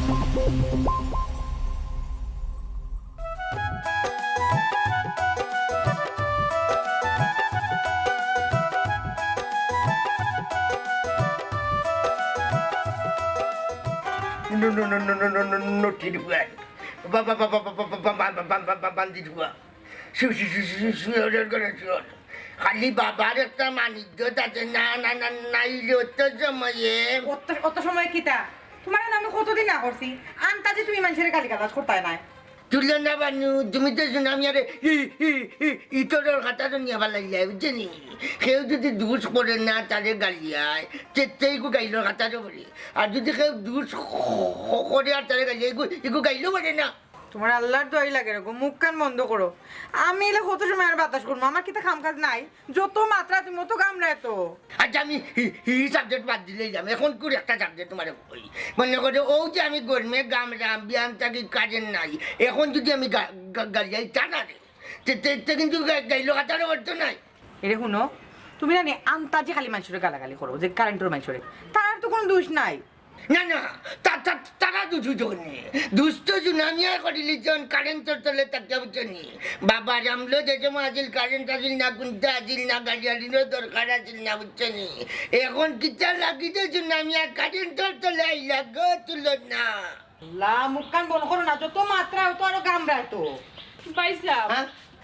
No, Tidwan. Banditwa. খালি বাবার একটা মানিজ্য আছে না না না নাইলে অত সময়ে অত সময় কিতা তোমার নামে কতদিন না করছি আনতাজি তুমি মানুষের গালি গালাজ করতে নাই তুলনা বানু তুমি তো শুনে আমি আরে ইতরের কথা তো নিয়ে ভালো লাগে বুঝছেনি কেউ যদি দুষ করে না তাদের গালিয়ায় তেই গু গাইলোর কথা তো বলি আর যদি কেউ দুষ করে আর তাদের গালিয়ায় এগু গাইলেও পারে না তোমার আল্লাহর দোয়াই লাগে রে মুখ কান বন্ধ করো আমি এলে কত সময় আর বাতাস করবো আমার কিতা কাম কাজ নাই যত মাত্রা তুমি মতো কামড়ায় তো আচ্ছা আমি সাবজেক্ট বাদ দিলেই যাবো এখন করে একটা সাবজেক্ট তোমার কই মনে করে ও যে আমি গরমে গামরাম বিয়ান থাকি কাজের নাই এখন যদি আমি গাড়ি টানা রে কিন্তু গাইলো কাটারও অর্থ নাই এরে শুনো তুমি জানি আন্তাজি খালি মানুষের গালাগালি করো যে কারেন্টের মানুষের তার তো কোনো দোষ নাই না না তারা দুষ্ট জুনামিয়া করিলি জন কারেন্টর তলে তাকে বুঝনি বাবা রামলো যে আজিল কারেন্ট আজিল না কুন্তা আজিল না গাড়ি আলিরও দরকার আজিল না বুঝনি এখন কিতা লাগিতে জুনামিয়া কারেন্টর তলে আইলা গো তুলো না লা মুখ কান বন্ধ করো না যত মাত্রা তো আরো গামড়ায় তো পয়সা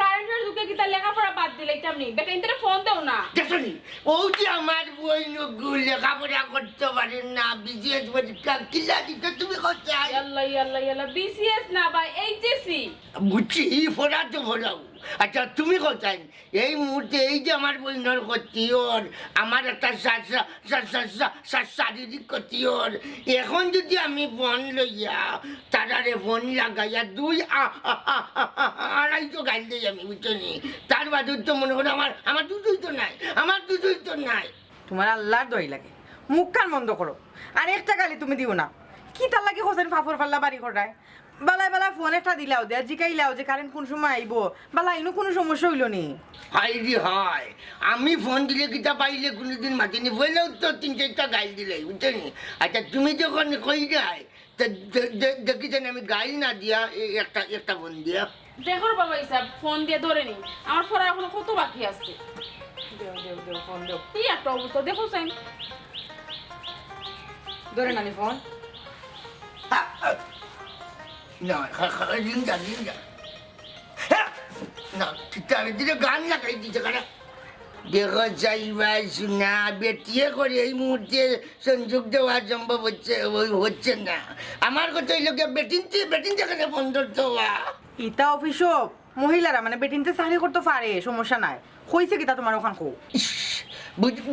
কারেন্টের দুকে কিতা লেখাপড়া বাদ দিলে আপনি বেটা ইন্টারে ফোন দাও না দেখনি ও যে আমার বই নগু লেখাপড়া করতে পারে না বিজিএস পরীক্ষা কিলা দিতে তুমি কোথায় আল্লাহ আল্লাহ আল্লাহ বিসিএস না ভাই এইচএসসি বুঝছি ফোড়া তো ফোড়াও আচ্ছা তুমি কোথায় এই মুহূর্তে এই যে আমার বইনের ক্ষতি ওর আমার একটা শারীরিক ক্ষতি ওর এখন যদি আমি ফোন লইয়া তারারে ফোন লাগাইয়া 2-2.5 গাইল দিই আমি বুঝছি তার বাদে তো মনে করো আমার দুধই তো নাই আমার দুধই তো নাই তোমার আল্লাহর দই লাগে মুখ কান বন্ধ করো আর একটা গালি তুমি দিও না কি তার লাগে হোসেন ফাফর ফাল্লা বাড়ি করায় বালাই বালা ফোন একটা দিলাও দে জিকাইলাও যে কারেন্ট কোন সময় আইবো বালা ইনো কোনো সমস্যা হইল নি হাইরি হয় আমি ফোন দিলে কিতা পাইলে কোনোদিন মাতিনি বললেও তো 3-4টা গাইল দিলে বুঝছেন আচ্ছা তুমি যখন কই যায় দেখিছেন আমি গাইল না দিয়া একটা ফোন দিয়া দেখো বাবা হিসাব ফোন দিয়ে ধরে নি আমার পড়া এখনো কত বাকি আছে দেও ফোন দেও কি একটা অবস্থা দেখো সাইন ধরে নানি ফোন না লিঙ্গা না তার দিকে গান লাগাই দিতে কারা দেখো চাইবা শোনা বেটিয়ে করে এই মুহূর্তে সংযোগ দেওয়া সম্ভব হচ্ছে না আমার কথা এই লোকে বেটিন যেখানে বন্ধ দেওয়া ইতা অফিসও মহিলারা মানে বেটিনতে চাকরি করতে পারে সমস্যা নাই কইছে কিতা তোমার ওখান কো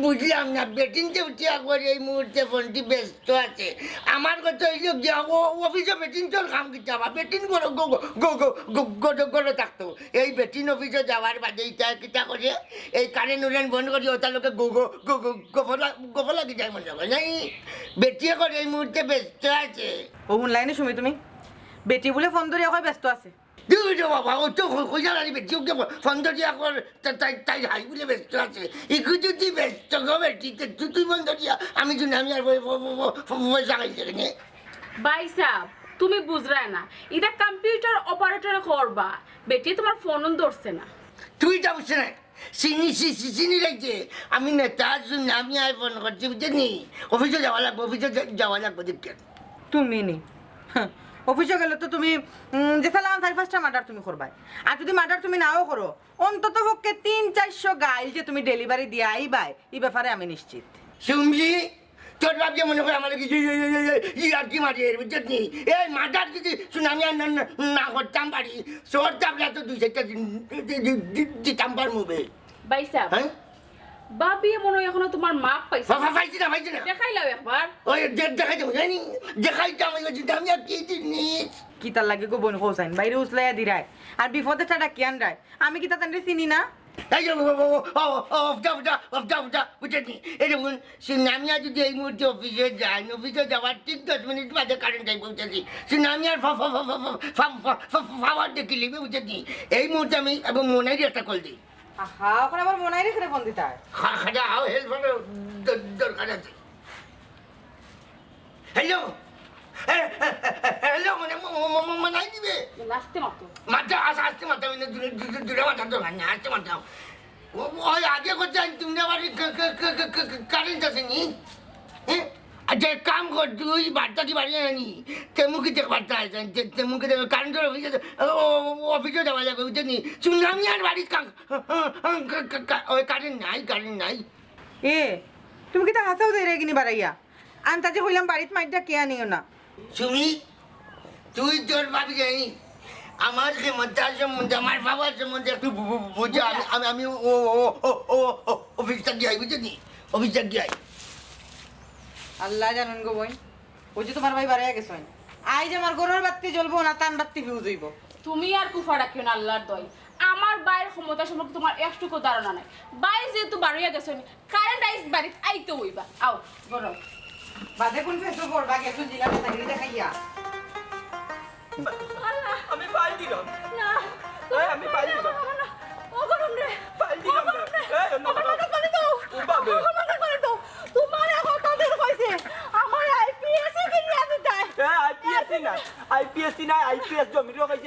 বুঝলাম না বেটিনতে উঠিয়া করে এই মুহূর্তে ফোনটি ব্যস্ত আছে আমার কথা হইল গিয়া ও অফিসে বেটিন চল কাম কি যাবা বেটিন গড়ে থাকতো এই বেটিন অফিসে যাওয়ার বাদে ইটা কিতা করে এই কারেন্ট উড়ান বন্ধ করি ওটা লোকে গোফ লাগি যায় মনে হয় নাই বেটিয়ে করে এই মুহূর্তে ব্যস্ত আছে ও অনলাইনে শুমি তুমি বেটি বলে ফোন ধরে কয় ব্যস্ত আছে বাবা ও তো কইয়া লাগবে কেউ ফন্দরিয়া কর তাই হাই বলে ব্যস্ত আছে একটু যদি ব্যস্ত বেটিতে তুই ফন্দরিয়া আমি শুনে আমি আর পয়সা খাইছে নে ভাই সাহেব তুমি বুঝরা না এটা কম্পিউটার অপারেটর করবা বেটি তোমার ফোন ধরছে না তুই যাবছ না চিনি লাগছে আমি নেতা শুনে আমি আর ফোন করছি বুঝলি অফিসে যাওয়া লাগবে দেখতে তুমি নি অফিসে গেলে তো তুমি যে সালাম 4-5টা মার্ডার তুমি করবাই আর যদি মার্ডার তুমি নাও করো অন্তত পক্ষে 300-400 গাইল যে তুমি ডেলিভারি দিয়ে আইবাই এই ব্যাপারে আমি নিশ্চিত শুনছি তোর বাপ যে মনে করে আমার আর কি মারি বুঝছি এই মার্ডার যদি শুনে আমি আর না করতাম পারি সোর চাপলা তো 2-4টা দিতাম পার মুভে ভাই সাহেব হ্যাঁ বাবি মনে হয় এখনো তোমার মাপ পাইছে পাইছি না দেখাইলাও একবার ওই দেখাইতে জানি দেখাইতে আমি আমি আর কি জিনিস কি তার লাগে গো বোন হোসাইন বাইরে উসলাইয়া দিরায় আর বিপদে টাটা কিয়ান রায় আমি কি তাদের চিনি না এই বুঝছি এই দেখুন সুনামিয়া যদি এই মুহূর্তে অফিসে যাই অফিসে যাওয়ার ঠিক 10 মিনিট বাদে কারেন্ট টাইম পৌঁছেছি সুনামিয়ার ফাওয়ার দেখি লিখবে বুঝেছি এই মুহূর্তে আমি এবং মনাইরই একটা কল দিই আহা ওখানে আবার মনাই রেখে ফোন দিতে হয় খাজা হাও হেল্প দরকার আছে হ্যালো হ্যালো মানে নাই দিবে লাস্টে মাতো মাথা আসতে মাথা দূরে মাথা তো না আসতে মাথা ওই আগে করছেন তুমি আবার কারেন্ট আসেনি হ্যাঁ আচ্ছা এক কাম কর তুই বার্তাটি বাড়ি আনি তেমুকি থেকে বার্তা আসেন তেমুকি থেকে কারেন্টের অফিসে যাওয়া যাবে বুঝছেনি চুনামি আর বাড়ির ওই কারেন্ট নাই এ তুমি কি তা হাসাও দেই রে কিনি বাড়াইয়া আনতাজে কইলাম বাড়িত মাইটা কে আনিও না সুমি তুই তোর ভাবি জানি আমার ক্ষমতার সম্বন্ধে আমার বাবার সম্বন্ধে একটু বুঝা আমি অফিসটা গিয়ে বুঝলি অফিসটা গিয়ে আল্লাহ জানেন গো বই ওই যে তোমার ভাই বাড়াইয়া গেছ আই যে আমার গরুর বাতি জ্বলবো না তান বাতি ফিউজ হইব তুমি আর কুফা রাখিও না আল্লাহর দয় আমার বাইরের ক্ষমতা সম্পর্কে তোমার একটুকু ধারণা নাই বাইরে যেহেতু বাড়িয়া গেছো কারেন্ট আইস বাড়িতে আইতে হইবা আও বড় বাদে কোন ফেসো পড়বা গেছো জিলা নেতাগিরি দেখাইয়া আমি পাই দিলাম না আমি পাই দিলাম ও গরম রে পাই দিলাম এই আমাকে করে দাও ও বাবে আমাকে করে দাও তোমার কথা দিল কইছে আমার আইপিএস এ কিনে দিতে আইপিএস না আইপিএস জমি রকাইছি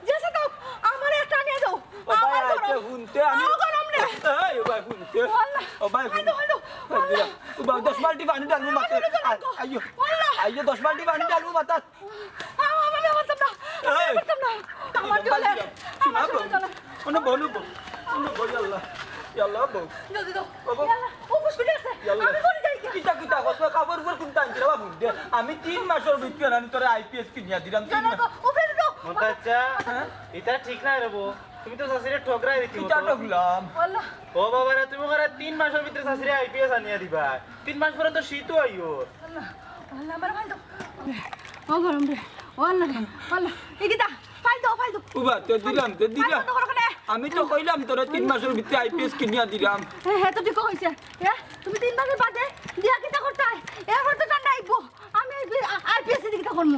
যেসে দাও আমার একটা নিয়ে দাও ও ভাই আইতে হুনতে আমি ও গরম রে এই ও ভাই হুনতে ও ভাই হুনতে ও ভাই 10 বালতি পানি ডালবো মাথা আইয়ো আইয়ো 10 বালতি পানি ডালবো মাথা আমি বলতাম না আমার চলে আমার চলে ওনে বলু ওনে বল আল্লাহ আল্লাহ বল জলদি দাও বাবা। আল্লাহ ও পুষ্কুলি আছে আমি করে যাই কিটা কত খবর উপর কোনটা আনছিলা বাবু আমি 3 মাসের ভিতরে আমি তোরে আইপিএস কিনিয়া দিলাম জানো তো ও ফেলে দাও মোন্তাজা এটা ঠিক না রে বউ তুমি তো শাশুড়ি ঠকরাই দিছি কিটা ঢুকলাম আল্লাহ ও বাবা রে তুমি করে 3 মাসের ভিতরে শাশুড়ি আইপিএস আনিয়া দিবা 3 মাস পরে তো শীতও আইও আল্লাহ আল্লাহ আমার ভাই দাও ও গরম রে ও আল্লাহ আল্লাহ ইগিতা ফাইল দাও উবা তে দিলাম আমি তো কইলাম তোরে 3 মাসের ভিতরে আইপিএস কিনিয়া দিলাম হ্যাঁ তো ঠিক হইছে হ্যাঁ তুমি 3 মাসের বাদে দিয়া কিটা করতে এরপর তো ঠান্ডা আইবো আমি আইপিএস এর কিটা করব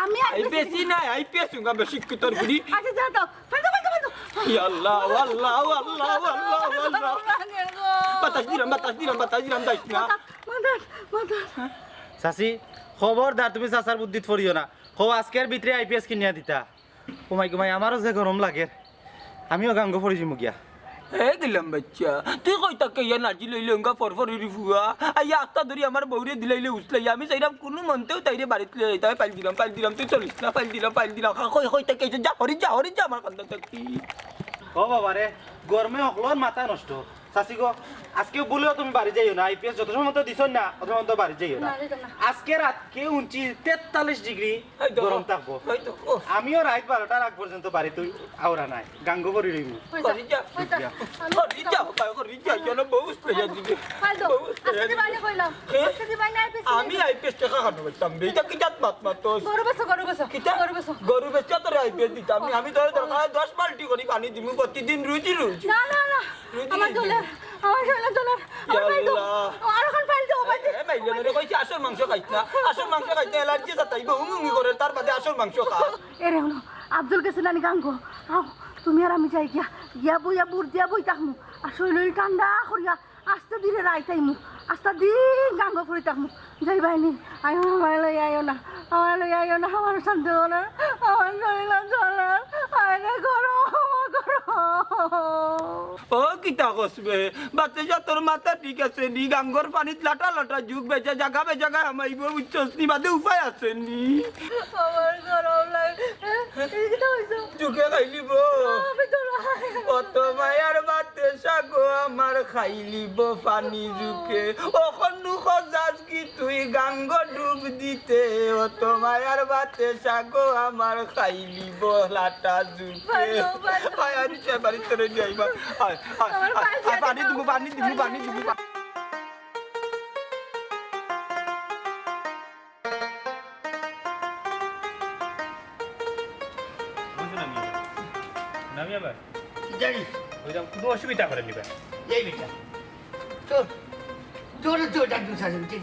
আমি আইপিএস না আইপিএস উঙ্গা বেশি কিতর গুড়ি আচ্ছা যা দাও ফাইল দাও ইয়া আল্লাহ আল্লাহ আল্লাহ আল্লাহ বাতাস দিলাম দাইছ না মাথা শাশি খবরদার তুমি চাচার বুদ্ধিত ফরিও না হো আজকের ভিতরে আইপিএস কিনিয়া দিতা ঘুমাই আমারও যে গরম লাগে আমিও গাঙ্গ ফরিছি মুগিয়া এ দিলাম বাচ্চা তুই কই তাকে ইয়া নাচি লইলে উঙ্গা ফরফরি ফুয়া আইয়া আত্তা ধরি আমার বউরে দিলাইলে উছলাই আমি চাইলাম কোনো মনতেও তাইরে বাড়িতে লই তাই পাইল দিলাম তুই চলিস না পাইল দিলাম কই তাকে যা হরি যা আমার কান্দা থাকি ও বাবা রে গরমে অকলর মাথা নষ্ট চাচি গো আজকে বলেও তুমি বাড়ি যাইও না আইপিএস যত সময় তো দিছ না অত সময় তো বাড়ি যাইও না আজকে রাত কে 43 ডিগ্রি গরম থাকবো আমিও রাত 12টার আগ পর্যন্ত বাড়ি তুই আওরা নাই গাঙ্গ করি রইব হরি যা কেন বউ উছলাই দিবে আমি আইপিএস টাকা খানো বলতাম বেটা কি জাত মাত গরু বেচা তোর আইপিএস দিতাম আমি তোর দরকার 10 বালতি করে পানি দিমু প্রতিদিন রুজি না আমার ডলার আর এখন ফাইল দাও মাইলে কইছি আসল মাংস খাইতে অ্যালার্জি যাতাইব হুঙ্গি করে তার বাদে আসল মাংস খা এরে হলো আব্দুল কাছে নানি গাঙ্গো আও তুমি আর আমি যাই গিয়া বই থাকমু আর শরীর ঠান্ডা করিয়া আস্তে ধীরে রাইতাইমু আস্তে দিন গাঙ্গো ফুরি থাকমু যাই বাইনি আমার লই আইও না আমার শান্তি হলো না আমার শরীর চলে আরে করো ও কিতা কসবে বাচ্চা যা তোর মাথা ঠিক আছে নি গাঙ্গর পানিত লাটা যুগ বেচা জায়গা আমাইব উচ্চস্তি বাদে উপায় আছে নি আমার গরম লাগে এটা হইছো যুগে খাইলিব অত মায়ার বাতে সাগো আমার খাইলিব পানি যুকে অখনু খজাজ কি তুই গাঙ্গ ডুব দিতে অত মায়ার বাতে সাগো আমার খাইলিব লাটা যুকে আয়ারি চে বাড়ি তোরে যাইবা পানি দিব নামিয়া ভাই জানি ওইরকম কোনো অসুবিধা করে নিবে এই বেটা তো ডাক্তার সাহেব ঠিক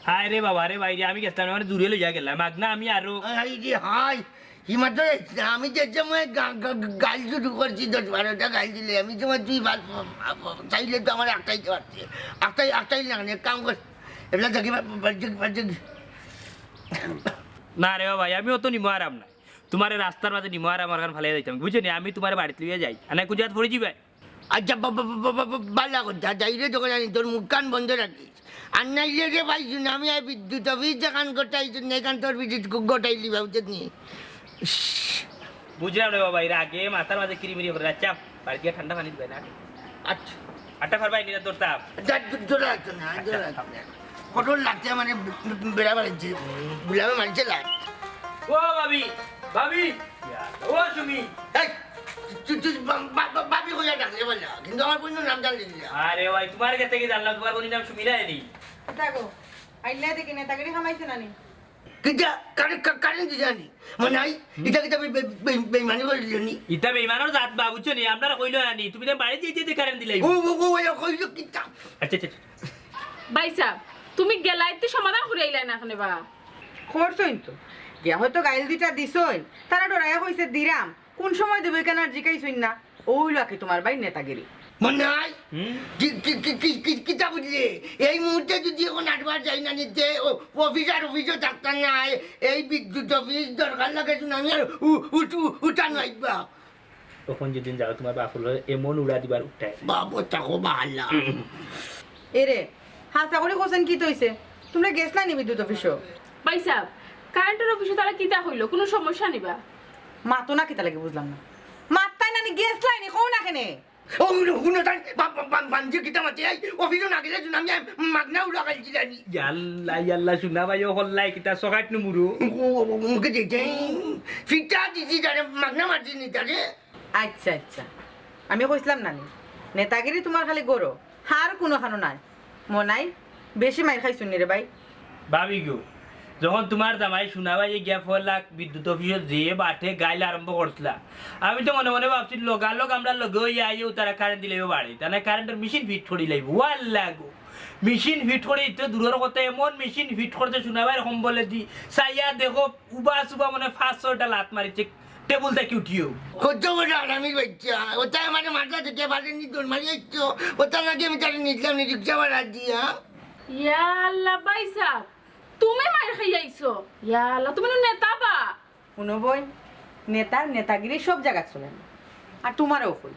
হায় রে বাবা রে বাইরে আমি গেছিলাম আমার দূরে লইয়া গেলাম মাগনা আমি আরো হাই রে হাই হিমাত্র আমি যে সময় গাল শুরু করছি 10-12টা গাল দিলে আমি তোমার তুই চাইলে তো আমার একটাইতে পারছে একটাই না এক কাম কর এগুলা থাকি না রে ভাই আমি অত নিমো আরাম নাই তোমার রাস্তার মাঝে নিমো আরাম আমার ভালো যাইতাম বুঝছো নি আমি তোমার বাড়িতে লিয়ে যাই আর কুজাত পড়ে যাবে আচ্ছা বালা কথা যাইরে যখন জানি তোর মুখ কান বন্ধ রাখিস আর নাইলে রে পাইছু না আমি আর বিদ্যুৎ অফিস যেখান গোটাইছু না এখান তোর বিদ্যুৎ গোটাইলি ভাবছত নি বুঝলাম রে বাবা এর আগে মাথার মাঝে কিরিমিরি করে যাচ্ছা বাড়ি গিয়ে ঠান্ডা পানি দিবে না আচ্ছা আটটা পারবাই নি তোর তাপ জোরে আছে না জোরে আছে কঠোর লাগছে মানে বেড়া বাড়ছে বুলাবে মানছে লাগ ও ভাবি ভাবি ও সুমি বাবি হইয়া ডাকলে বললা কিন্তু আমার কোনো নাম জানলি না আরে ভাই তোমার কাছে থেকে জানলাম তোমার কোনো নাম সুমি নাই নি দেখো আইলা দেখি নেতাগিরি খামাইছে নানি কিটা কারেন্ট জানি মনাই এটা কিটা বেইমানি করে দিলি ইতা বেইমানের জাত বা বুঝছো নি আপনারা কইলো আনি তুমি তো বাড়ি যেতে কারেন্ট দিলাই ও কইলো কিটা আচ্ছা আচ্ছা ভাই সাহেব তুমি গেলাইতে সমাধান করে আইলাই না এখানে বা করছইন তো গিয়া হয়তো গাইল দুইটা দিছইন তারা ডরাইয়া কইছে দিরাম কোন সময় দেবে কেন আর জিকাইছইন না ওইলা কি তোমার ভাই নেতাগিরি মনাই কিটা বুঝলি এই মুহূর্তে যদি এখন আটবার যাই না নিতে অফিসও থাকতাম না এই বিদ্যুৎ অফিস দরকার লাগে আমি আর উঠানো আইবা তখন যেদিন যাও তোমার বাপুল এমন উড়া দিবার উঠায় বাবু তাকো বাহাল্লা এরে হাসা করে কোসেন কি তইছে তোমরা গেছলা নি বিদ্যুৎ অফিসও ভাই সাহেব কারেন্টের অফিসে তারা কিতা হইলো কোনো সমস্যা নিবা মাতো না কিতা লাগে বুঝলাম না মাত্তাই নানি গেছলাই নি কোন না কেনে ও হুনো তাই বাঞ্জি কিটা মাতে আই অফিসও না গেলে আমি মাগনা উড়া গাইছি জানি ইয়াল্লা ইয়াল্লা শুনা ভাই হল্লাই কিতা সকাট নুমুরু মুখে দেখে ফিটা দিছি জানে মাগনা মারছি নি তারে আচ্ছা আচ্ছা আমি কইছিলাম নানি নেতাগিরি তোমার খালি গরো আর কোনো খানো নাই মনাই বেশি মাইর খাইছুন নি রে ভাই ভাবি গো যখন তোমার জামাই শোনাবাই গিয়া 4 লাখ বিদ্যুৎ অফিসে যে বাটে গাইলে আরম্ভ করছিলা আমি তো মনে মনে ভাবছি লগালগ আমরা লগে হইয়া আইও তারা কারেন্ট দিলেও বাড়ি তাহলে কারেন্টের মেশিন ফিট করি লাইব ওয়াল্লা গো মেশিন ফিট করে তো দূরের কথা এমন মেশিন ফিট করতে শোনাবাই এরকম বলে দি সাইয়া দেখো উবা সুবা মানে 500টা লাত মারিছে টেবুল থেকে উঠিও কত বড় আরামি বাচ্চা ওটা মানে মাথা থেকে পারেনি তোর মারিয়েছো ওটা নাকি আমি তার নিলাম নি রিক্সা ভাড়া দিয়া ইয়া আল্লাহ ভাই সাহেব তুমি মাইর খাই আইছো ইয়া আল্লাহ তুমি নেতা বা শুনো বই নেতাগিরি সব জায়গা চলে না আর তোমারও কই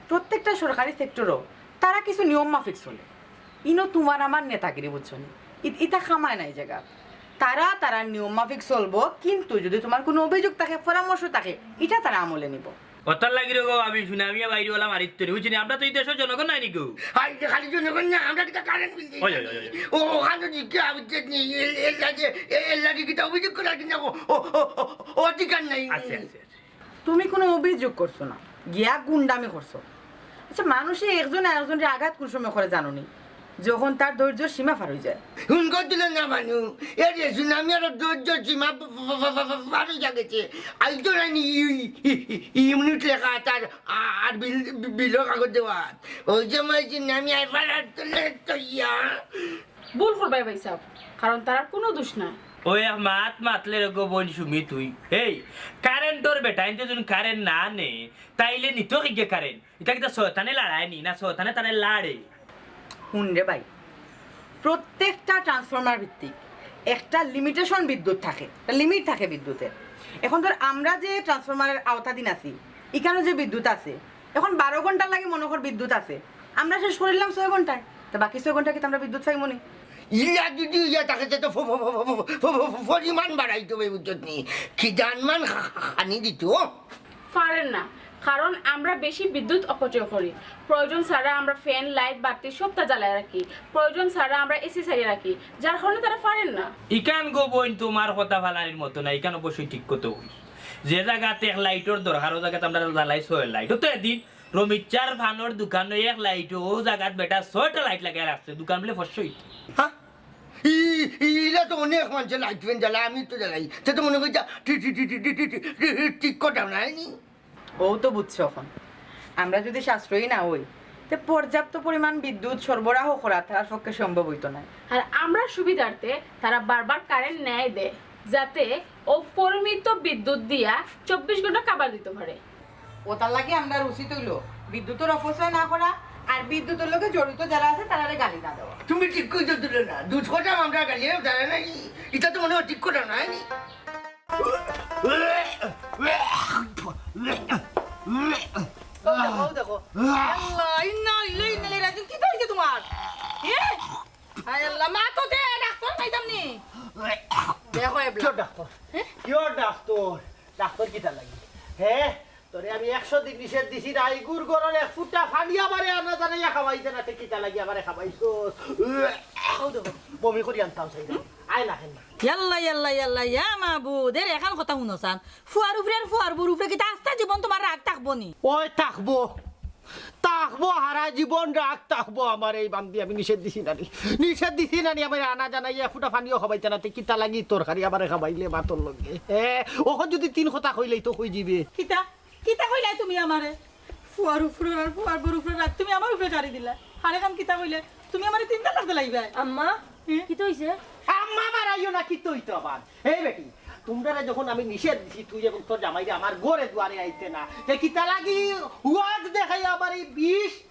প্রত্যেকটা সরকারি সেক্টরও তারা কিছু নিয়ম মাফিক চলে ইনো তোমার আমার নেতাগিরি বুঝছো নি ইটা খামায় নাই জায়গা তারা নিয়ম মাফিক চলবো কিন্তু যদি তোমার কোনো অভিযোগ থাকে পরামর্শ থাকে এটা তারা আমলে নিব ওটার লাগি রে গো আমি শুনে আমি বাইরেওয়ালা মারিত তরি বুঝিনি আমরা তো এই দেশের জনগণ নাই নাকি হাই খালি জনগণ না আমরা কিটা কারেন্ট বিল দিই ও ওখানে জিজ্ঞা অভিযোগ নেই এর লাগে কিটা অভিযোগ করার কিনা অধিকার নাই আচ্ছা আচ্ছা তুমি কোনো অভিযোগ করছো না গিয়া গুন্ডামি করছো আচ্ছা মানুষে একজন আরেকজনের আঘাত কোন সময় করে জানো নি যখন তার ধৈর্য সীমা পার হয়ে যায় হুন করছিল না মানু এর সুনামি আর ধৈর্য সীমা পার হয়ে গেছে আইতো না ইউনিট লেখা তার আর বিলও কাগজ দেওয়া ওই সময় সুনামি আইবার তুলে তো ইয়া ভুল করবাই ভাই সাহেব কারণ তার কোনো দোষ নাই ওই মাতলে রে গো বোন সুমি তুই এই কারেন্টর বেটা ইনতে যদি কারেন্ট না নে তাইলে নিতো কি কারেন্ট এটা কি শয়তানে লড়াই নি না শয়তানে তারে লাড়ে শুন রে ভাই প্রত্যেকটা ট্রান্সফরমার ভিত্তিক একটা লিমিটেশন বিদ্যুৎ থাকে লিমিট থাকে বিদ্যুতের এখন ধর আমরা যে ট্রান্সফরমারের আওতাধীন আছি এখানে যে বিদ্যুৎ আছে এখন 12 ঘন্টা লাগে মনে কর বিদ্যুৎ আছে আমরা শেষ করিলাম 6 ঘন্টায় তো বাকি 6 ঘন্টা কি আমরা বিদ্যুৎ পাই মনে ইয়া যদি ইয়া তাকে তো পরিমাণ বাড়াইতে হবে বুঝত নি কি জানমান হানি দিত পারেন না কারণ আমরা বেশি বিদ্যুৎ অপচয় করি প্রয়োজন ছাড়া আমরা ফ্যান লাইট বাতি সবটা জ্বালায় রাখি প্রয়োজন ছাড়া আমরা এসি চালিয়ে রাখি যার কারণে তারা পারেন না ইকান গো বোন তোমার কথা ফালানির মতো না ইকান অবশ্যই ঠিক করতে হই যে জায়গাতে এক লাইটের দরকার ও জায়গাতে আমরা জ্বালাই 6 লাইট তো এদিন রমিচার ফানোর দোকানে এক লাইট ও জায়গাত বেটা 6টা লাইট লাগাই রাখছে দোকান বলে ফসই হ্যাঁ ইলা তো অনেক মানুষ লাইট ফ্যান জ্বালায় আমি তো জ্বালাই সে তো মনে করি ঠিক কটাও নাই নি ও তো বুঝছো এখন আমরা যদি সাশ্রয়ী না হই তে পর্যাপ্ত পরিমাণ বিদ্যুৎ সরবরাহ করা তার পক্ষে সম্ভব হইতো না আর আমরা সুবিধার্থে তারা বারবার কারেন্ট নেয় দেয় যাতে অপরিমিত বিদ্যুৎ দিয়া 24 ঘন্টা কাবার দিতে পারে ওটার লাগে আমরা উচিত হইলো বিদ্যুতের অপচয় না করা আর বিদ্যুতের লোকে জড়িত যারা আছে তারা গালি না দেওয়া। তুমি ঠিক কইছো তুলনা, দুধ কটা আমরা গালিয়ে জানা নাকি? এটা তো মনে হয় ঠিক কটা নয় নি। দেখো আল্লাহ ইন্না ইলাইহি ইন্না ইলাইহি রাজিউন। কি হইছে তোমার? হায় আল্লাহ, মা তো দে ডাক্তার পাইতাম নি। দেখো এবলা কিয় ডাক্তার? কিয় ডাক্তার? ডাক্তার কিটা লাগি? হে তোরে আমি 100 দিন নিষেধ দিছি না, এই গুড় গরর এক ফুটা ফানি আমারে আনা জানাইয়া খাওয়াইতে না, কিটা লাগি আমারে খাওয়াইছস? বমি করি আনতাম চাই না, আয় না হেন। ইয়াল্লা ইয়াল্লা ইয়াল্লা ইয়া মাহবুদ এর এখন কথা শুনছান ফুয়ার উপরে আর ফুয়ার বুর উপরে কিতা আস্তা জীবন তোমার রাগ থাকবো নি? ওই থাকবো থাকবো হারা জীবন রাগ থাকবো আমার এই বান্দি। আমি নিষেধ দিছি নানি, নিষেধ দিছি নানি আমার আনা জানাইয়া ফুটা ফানিও খাবাইতে না, কিতা লাগি তরকারি আমারে খাবাইলে ভাতর লগে। ওখন যদি 3 কথা কইলেই তো কই যাবে। কিতা কিতা কইলাই তুমি আমারে ফুয়ার উপরে আর ফুয়ার বুর উপরে রাগ তুমি আমার উপরে ছাড়ি দিলা? হারে কাম কিতা কইলে তুমি আমারে 3 তালাক দিলাইবা? আম্মা কি তো হইছে? আম্মা মারাইও না, কি তৈতো আবার? এই বেটি তোমরা যখন আমি নিষেধ দিছি তুই এবং তোর জামাইরে আমার ঘরে দুয়ারে আইতে না, যে কিতা লাগি ওয়াজ দেখাই আবার এই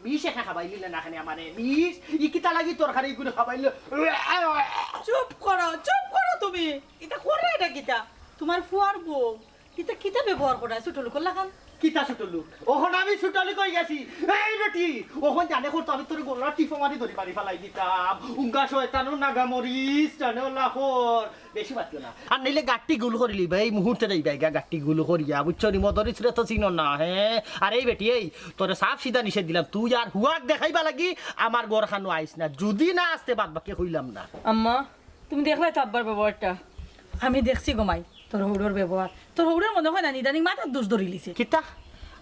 20 একা খাবাইলি না খানে আমারে 20 ই কিতা লাগি তরকারি গুলো খাবাইলে। চুপ করো তুমি। এটা করে এটা কিতা তোমার ফুয়ার বউ কিতা কিতা ব্যবহার করা ছোট লোক লাগান? কিতা ছোট লোক? ওখন আমি ছোট লোক হয়ে গেছি। এই বেটি ওখন জানে করতো আমি তোর গোলার টিফো মারি ধরি মারি ফেলাই দিতাম। উঙ্গা শয়তানো নাগা মরিস জানো লাখর বেশি বাতিও না। আর নিলে গাট্টি গুল করিলি ভাই মুহূর্তে দেই ভাই গাট্টি গুল করিয়া বুঝছো নি মদরি ছিল তো চিনো না। হ্যাঁ আর এই বেটি এই তোরে সাফ সিধা নিষেধ দিলাম, তুই আর হুয়াক দেখাইবা লাগি আমার গড় খানো আইস না, যদি না আসতে বাদ বাকি কইলাম না। আম্মা তুমি দেখলাই তো আব্বার ব্যবহারটা? আমি দেখছি গমাই তোর হৌড়োর ব্যবহার। তোর হৌড়োর মনে হয় না নিদানিক মাথার দোষ ধরি লিছে। কিতা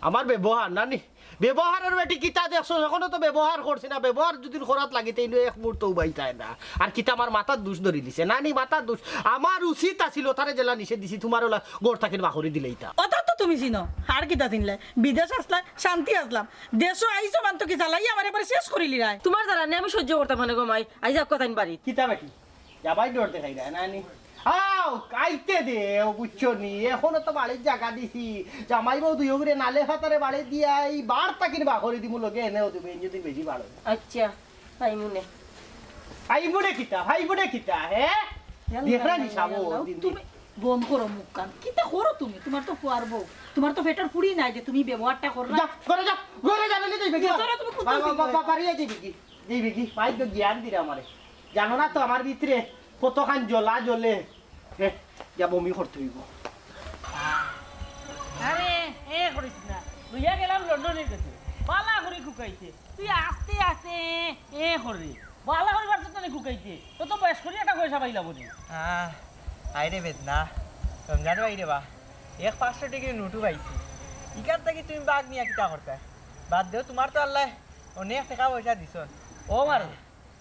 আমার ব্যবহার নানি? ব্যবহারের বেটি কিতা দেখছো? এখনো তো ব্যবহার করছি না, ব্যবহার যদি খরাত লাগিতে এক মুহূর্ত উবাইতায় না। আর কিতা আমার মাথার দোষ ধরি দিছে নানি, মাথার দোষ। আমার উচিত আছিল তারে জেলা নিষেধ দিছি, তোমার ওলা গোড় থাকির বাহরি দিলেই তা। অত তো তুমি চিনো আর কিতা চিনলে? বিদেশ আসলাম শান্তি আসলাম, দেশও আইসো মান্ত কি চালাই আমার এবারে শেষ করিলি রায়। তোমার দ্বারা আমি সহ্য করতাম মানে গমাই আই যাক কথা বাড়ি। কিতা বেটি যাবাই ডর দেখাই দেয় নানি। আও কাইতে দে বুঝছো নি, এখনো তো বাড়ির জায়গা দিছি, জামাই বউ দুই করে নালে হাতারে বাড়ি দিয়া এই বার তাকিন বাহরি দিমু লগে এনেও দিবে যদি বেশি বাড়ো। আচ্ছা তাই মনে ভাই বুড়ে কিতা, ভাই বুড়ে কিতা। হ্যাঁ দেখরা নি সাবো দিন দিন। তুমি বন্ধ করো মুখ কান। কিতা করো তুমি? তোমার তো ফুয়ার বউ, তোমার তো পেটার ফুড়ি নাই যে তুমি ব্যবহারটা করো। যা করে যা ঘরে যাবে না যাইবে কি? চলো, তুমি কোথাও যাইবে? বাবা পারিয়ে যাইবে কি? যাইবে কি? ভাই তো জ্ঞান দিরা আমারে, জানো না তো আমার ভিতরে কতখান জ্বলা জ্বলে। হে যা বমি করতে হইব। আরে এ করিস না, লইয়া গেলাম লন্ডনের কাছে বালা করে কুকাইতে, তুই আস্তে আস্তে এ করবি বালা করে বাড়তে তো কুকাইতে তো তো বয়স করি একটা পয়সা পাইলাম বলি। আইরে বেদনা রমজান ভাই রে বা 500 টাকা নোটু পাইছি, ইকার থেকে তুমি বাঘ নিয়ে কিতা করতে? বাদ দেও, তোমার তো আল্লাহ অনেক টাকা পয়সা দিছ। ও মারো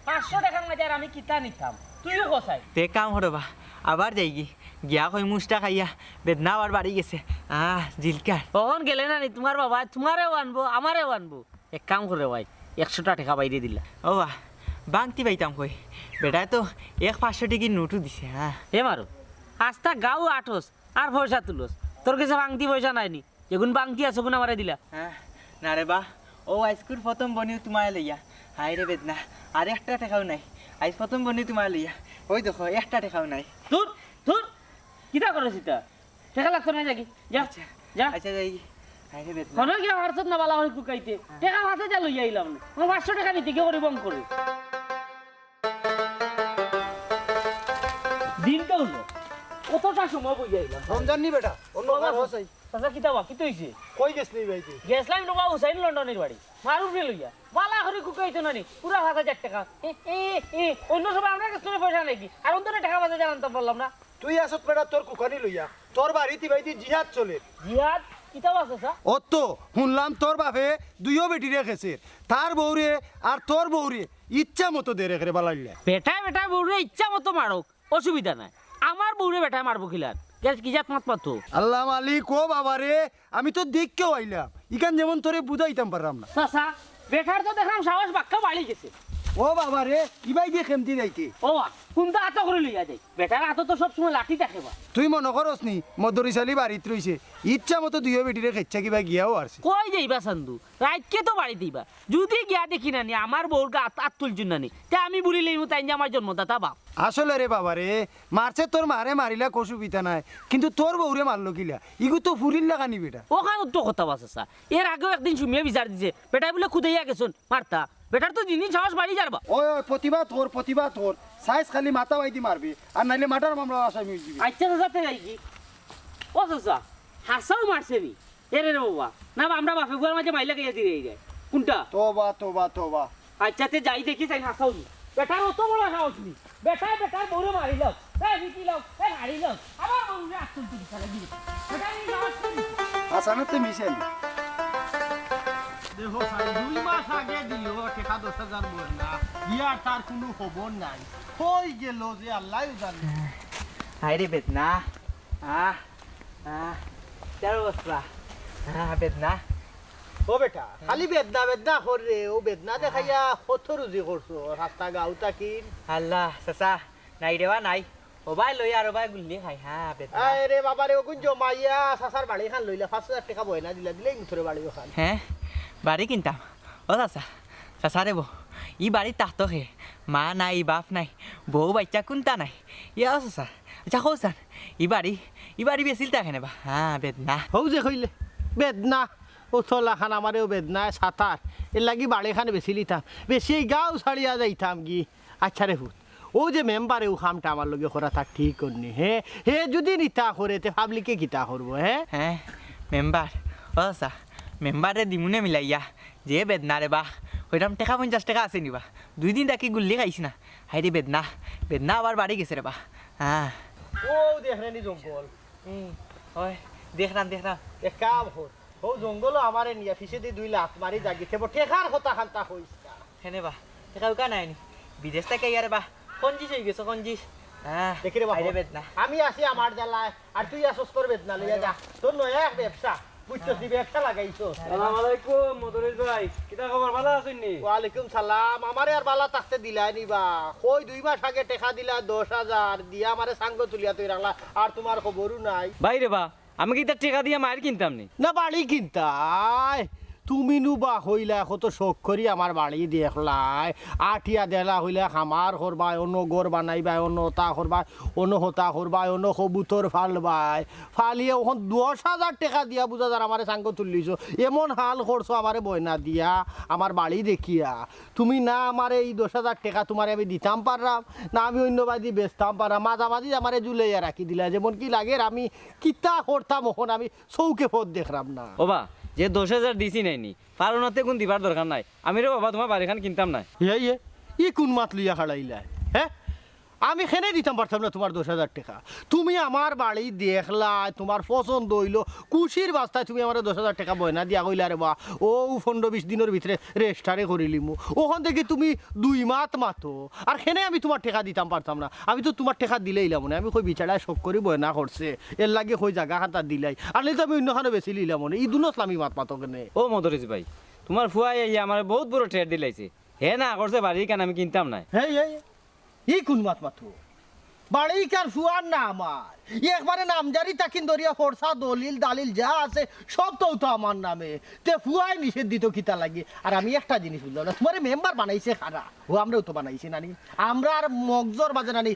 500 টাকার মধ্যে আর আমি কিতা নিতাম, তুইও কসাই। তে কাম হলো বা আবার যাইগি গিয়া কই মুসটা খাইয়া বেদনা আবার বাড়ি গেছে। জিলকার কখন গেলে না নি তোমার বাবা তোমারেও আনবো আমারেও আনবো, এক কাম করে ভাই 100 টাকা বাইরে দিলা। ও বা বাংতি পাইতাম কই, বেটায় তো 500 টাকা নোটু দিছে। এ মারো আস্তা গাও আঠোস আর পয়সা তুলোস, তোর কাছে বাংতি পয়সা নাইনি, যেগুন বাংতি আছে গুণ আমারে দিলা। না রে বা ও আইস্কুল প্রথম বনিও তোমায় লইয়া, হাই রে বেদনা আর 1 টাকাও নাই। আইস প্রথম বনি তোমায় লইয়া ওই দেখো 1 টাকাও নাই। তোর তোর কিতা করছিস তা? টাকা লাগতো না নাকি? যা যা। আচ্ছা যাই হাই রে বেদনা কোন কি হারছত না বালা করে কুকাইতে টাকা হাতে যা লইয়া আইলাম না, 500 টাকা নিতে কি করে বং করে দিনটা হলো কতটা সময় বইয়া আইলাম। রমজান নি বেটা অন্য কার হসাই চাচা কিতা বা কিতা হইছে? কই গেছলি ভাই তুই? গেছলাম নবা হুসাইন লন্ডনের বাড়ি মারুফ রে লইয়া বালা করে কুকাইতো না নি পুরা 1000 টাকা। অন্য সবাই আমরা কাছে পয়সা নাকি আর অন্তরে টাকা বাজে জানাতে বললাম না। তুই আসত বেটা তোর কুকানি লইয়া, তোর বাড়িতে ভাইতি জিহাদ চলে। জিহাদ কিতা আছে স্যার? ও তো শুনলাম তোর বাপে দুইও বেটি রেখেছে, তার বউরে আর তোর বউরে ইচ্ছা মতো দে রেখে বালাইলে। বেটায় বেটায় বউরে ইচ্ছা মতো মারক, অসুবিধা নাই। আমার বউরে বেটায় মারবো খিলার কি জাত মাত পাতো? আল্লাহ মালিক ও বাবা রে, আমি তো দেখকেও আইলাম, ইখান যেমন তোরে বুঝাইতাম পারলাম না। চাচা বেটার তো দেখলাম সাহস বাক্কা বাড়ি গেছে, ও বাবা রে ইবাই দিয়ে খেমতি যাইতে ও কোনটা আত করে লইয়া যাই বেটার আত তো সব সময় লাঠি থাকে বা তুই মনে করস নি মদরিশালি বাড়িত রইছে ইচ্ছা মতো দুইও বেটিরে খেচ্ছা কিবা গিয়াও আসছে কই যাইবা সান্দু রাইতকে তো বাড়ি দিবা যদি গিয়া দেখি না নি আমার বউর গা আত তুলছুন না নি তে আমি বলিলেই তাই যে আমার জন্মদাতা বাপ আসলে রে বাবা রে মারছে তোর মারে মারিলা কসুবিধা নাই কিন্তু তোর বউরে মারলো কিলা ইগু তো ফুরিল লাগানি বেটা ওখানে তো কথা বাসা এর আগেও একদিন সুমিয়া বিচার দিছে বেটা বলে খুদাইয়া গেছুন মারতা বেটার তো দিন সাহস বাড়ি যাবা ওই প্রতিভা তোর সাইজ খালি মাথা বাইদি মারবি আর নাইলে মাটার মামলা আসামি হয়ে যাবি আচ্ছা যাতে যাই কি ও চাচা হাসাও মারছে নি এরে রে বাবা না আমরা বাপে বুয়ার মাঝে মাইলা গিয়ে দিয়ে যায় কোনটা তোবা আচ্ছা তে যাই দেখি চাই হাসাও নি বেটার অত বড় সাহস নি বেটার বউরে মারিল মারিল আবার বউরে আসল তুই চলে গিয়ে বেটা নি সাহস করি হাসানাতে মিশেন দেখো সাই 2 মাস আগে দিল টাকা 10,000 বলনা ইয়া তার কোনো খবর নাই কই গেল যে আল্লাহ জানে আরে বেদনা চার বছরা বেদনা ও বেটা খালি বেদনা করে ও বেদনা দেখাইয়া কত রুজি করছো রাস্তা গাউতা কিন আল্লাহ চাচা নাই রেবা নাই ওবাই লই আর ওবাই গুলি খাই বেদনা আরে বাবা রে ওগুন জমাইয়া সাসার বাড়ি খান লইলা 5,000 টাকা বয়না দিলেই মুথরে বাড়িও খান হ্যাঁ বাড়ি কিনতাম ও চাচা রে বউ ই বাড়ি তাহতো হে মা নাই বাপ নাই বউ বাচ্চা কোনটা নাই ইয়া চাচা আচ্ছা কৌসান ই বাড়ি বেছিল তাকে নেবা বেদনা হৌ যে কইলে বেদনা ও থলা খান আমারেও বেদনা সাতার এর লাগি বাড়ি খান বেশি লিতাম বেশি গাঁও ছাড়িয়া যাইতাম কি আচ্ছা রে হুত ও যে মেম্বারে ও খামটা আমার লগে করা থাক ঠিক করনি হে যদি নিতা করে তে পাবলিকে কিতা করবো হ্যাঁ মেম্বার ও চাচা মেম্বারে দিমুনে মিলাইয়া যে বেদনা রে বা ওইরকম টাকা 50 টাকা আছে নিবা 2 দিন তাকে গুল্লি খাইছি না হাইরে বেদনা আবার বাড়ি গেছে রে বা ও দেখলেনি জঙ্গল হয় দেখলাম এক কাম হল ও জঙ্গল আমারে নিয়া ফিসে দি 2 লাখ মারি জাগিতে ঠেকার কথা খান্তা হইছে হেনে বা টাকা উকা নাই নি বিদেশ থেকে ইয়ারে বা কঞ্জিস হয়ে গেছে কঞ্জিস দেখি রে হাইরে বেদনা আমি আসি আমার জ্বালায় আর তুই আসস তোর বেদনা লইয়া যা তোর নয় এক ব্যবসা বুঝছস দি ব্যবসা লাগাইছো আসসালামু আলাইকুম মদরিস ভাই কিটা খবর ভালো আছেন নি ওয়ালাইকুম সালাম আমারে আর বালা তাকতে দিলাই নিবা কই 2 মাস আগে টাকা দিলা 10,000 দিয়া আমারে সাঙ্গ তুলিয়া তুই রাখলা আর তোমার খবরও নাই ভাই রে বা আমি কি তার টাকা দিয়ে মায়ের কিনতাম নি না বাড়ি কিনতাই তুমি নু বা হইলা কত শখ করি আমার বাড়ি দেখলাই আটিয়া দেলা হইলা খামার করবাই অন্য গড় বানাইবাই অন্য তা করবাই অন্য হতা করবাই অন্য কবুতর ফালবাই ফালিয়ে ওখান 10,000 টাকা দিয়া বুঝা যার আমারে সাঙ্গ তুলিছ এমন হাল করছো আমারে বয়না দিয়া আমার বাড়ি দেখিয়া তুমি না আমারে এই 10,000 টাকা তোমারে আমি দিতাম পারলাম না আমি অন্য বাড়ি বেচতাম পারলাম মাঝামাঝি আমারে জুলাইয়া রাখি দিলা যেমন কি লাগে আমি কিতা করতাম ওখান আমি চৌকে পথ দেখলাম না ও বা যে 10,000 দিছি নাইনি পারোনাতে কোন দিবার দরকার নাই আমি রে বাবা তোমার বাড়িখান কিনতাম না ই কোন মাত লইয়া খাড়াইলা হ্যাঁ আমি খেনে দিতাম পারতাম না তোমার 10,000 টাকা তুমি আমার বাড়ি দেখলা তোমার পছন্দ হইল খুশির বাস্তায় তুমি আমার 10,000 টাকা বয়না দিয়া কইলা রে বা ও 15-20 দিনের ভিতরে রেজিস্টারে করিলিমু ওখান থেকে তুমি 2 মাত মাতো আর খেনে আমি তোমার টাকা দিতাম পারতাম না আমি তো তোমার টাকা দিলেইলাম না আমি কই বিচারায় শোক করি বয়না করছে এর লাগে কই জায়গা খাতা দিলাই আর তো আমি অন্যখানে বেশি লিলাম না ই দুনো ইসলামী মাত মাতো কেনে ও মদরিস ভাই তোমার ফুয়াই আমার বহুত বড় ট্রেড দিলাইছে হে না করছে বাড়ি কেন আমি কিনতাম না ই কোন মাত মাতো বাড়ি কার ফুয়ার না আমার একবারে নামজারি তাকিন দরিয়া ফরসা দলিল দালিল যা আছে সব তো আমার নামে তে ফুয়াই নিষেধ দিত কিতা লাগে আর আমি একটা জিনিস বুঝলাম না তোমার মেম্বার বানাইছে খারা ও আমরাও তো বানাইছি নানি আমরা আর মগজর বাজে নানি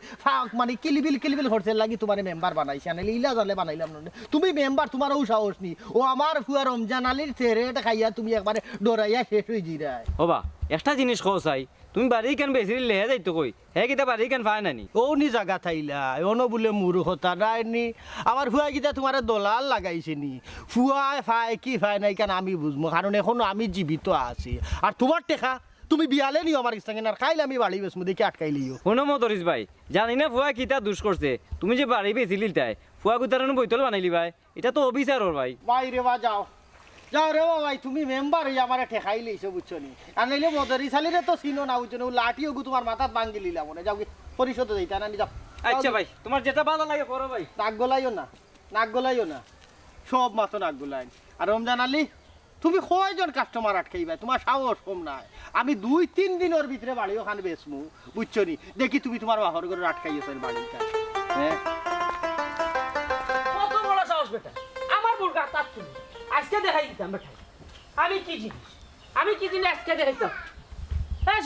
মানে কিলিবিল খরচের লাগি তোমার মেম্বার বানাইছে আনালি ইলা জালে বানাইলাম না তুমি মেম্বার তোমার ও সাহস নি ও আমার ফুয়া রমজান আলীর থেরেট খাইয়া তুমি একবারে ডরাইয়া শেষ হয়ে জিরায় ও বা একটা জিনিস কও চাই তুমি বাড়ি কেন বেশি লেহে যাইতো কই হে কিতা বাড়ি কেন পায় নানি ও নি জায়গা থাইলা অন বলে মূর্খতা নাইনি আমার ফুয়া গিতা তোমার দলাল লাগাইছে নি ফুয়া ফাই কি ফাই নাই কেন আমি বুঝবো কারণ এখনো আমি জীবিত আছি আর তোমার টেকা তুমি বিয়ালে নিও আমার সঙ্গে আর খাইলে আমি বাড়ি বেসমু দেখি আটকাইলিও কোনো মতরিস ভাই জানি না ফুয়া কিতা দুষ করছে তুমি যে বাড়ি বেশি লিলতাই ফুয়া গুতারানো বইতল বানাইলি ভাই এটা তো অবিচার ওর ভাই বাইরে বা যাও রে ভাই তুমি মেম্বার হয়ে আমার ঠেকাই লইছো বুঝছো নি আর নাইলে মদরি সালিরে তো চিনো না বুঝছো লাঠি ওগু তোমার মাথাত ভাঙ্গি লিলাম মনে যাও পরিশোধ যাইতা না যাও আচ্ছা ভাই তোমার যেটা ভালো লাগে করো ভাই নাক গলাইও না সব মাতো নাক গলাই আর রমজান আলী তুমি কয়জন কাস্টমার আটকাইবা তোমার সাহস কম নাই আমি 2-3 দিনের ভিতরে বাড়ি ওখানে বেচমু বুঝছো নি দেখি তুমি তোমার বাহর করে আটকাইছো বাড়িটা হ্যাঁ কত বড় সাহস বেটা আমার বোর কাটাত তুমি আজকে দেখাই দিতাম বেটা আমি কি জিনিস আজকে দেখাইতাম হ্যাঁ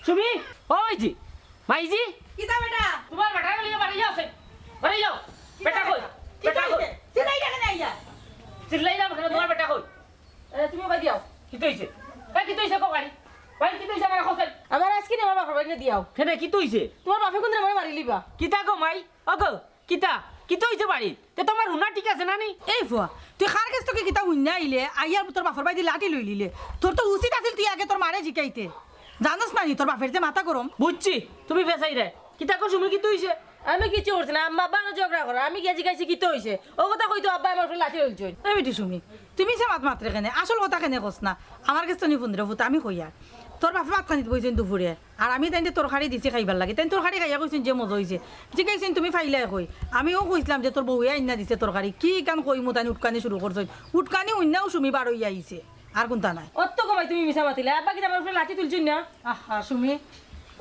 সুমি ওই জি মাইজি কিতা বেটা তোমার বেটা লিয়ে বাড়ি যাও বেটা কই সিলাই দেখে নাই যা চিল্লাই না তোমার বেটা কই তুমি বাড়ি যাও কি তইছে কি তইছে কোকারি ভাই কি তইছে আমার হোসেন আমার আজকে আমার বাপের বাড়ি দিয়াও কেনে কি তইছে তোমার বাপে কোন দিন মারি লিবা কিতা গো মাই ওগো কিতা কি তইছে বাড়ি তে তোমার হুনা ঠিক আছে না নি এই ফুয়া তুই খার কাছ থেকে কিতা উন্না আইলে আইয়ার তোর বাপের বাড়ি লাঠি লই লিলে তোর তো উচিত আছিল তুই আগে তোর মারে জিকাইতে জানোস না নি তোর বাপের যে মাথা গরম বুঝছি তুমি ফেসাই রে কিতা কো সুমি কি তইছে আমি কিছু করছি না আম্মা বানো ঝগড়া করো আমি গেছি গাইছি কি হইছে ও কথা কইতো আব্বা আমার উপরে লাঠি হইছে এই বেটি সুমি তুমি যে মাত মাত্রে কেনে আসল কথা কেনে কস না আমার কাছে নি ফুন্দরে ফুটা আমি কইয়া তোর বাপে ভাত খানিত বইছেন দুপুরে আর আমি তাই তরকারি দিছি খাইবার লাগে তাই তরকারি খাইয়া কইছেন যে মজা হইছে জিকাইছেন তুমি ফাইলাই কই আমিও কইছিলাম যে তোর বউয়ে আইনা দিছে তরকারি কি কান কইমু তাই উটকানি শুরু করছই উটকানি অন্যাও সুমি বার হইয়া আইছে আর কোনটা নাই অত কমাই তুমি মিছা মাতিলে আব্বা কি আমার উপরে লাঠি তুলছিস না আহা সুমি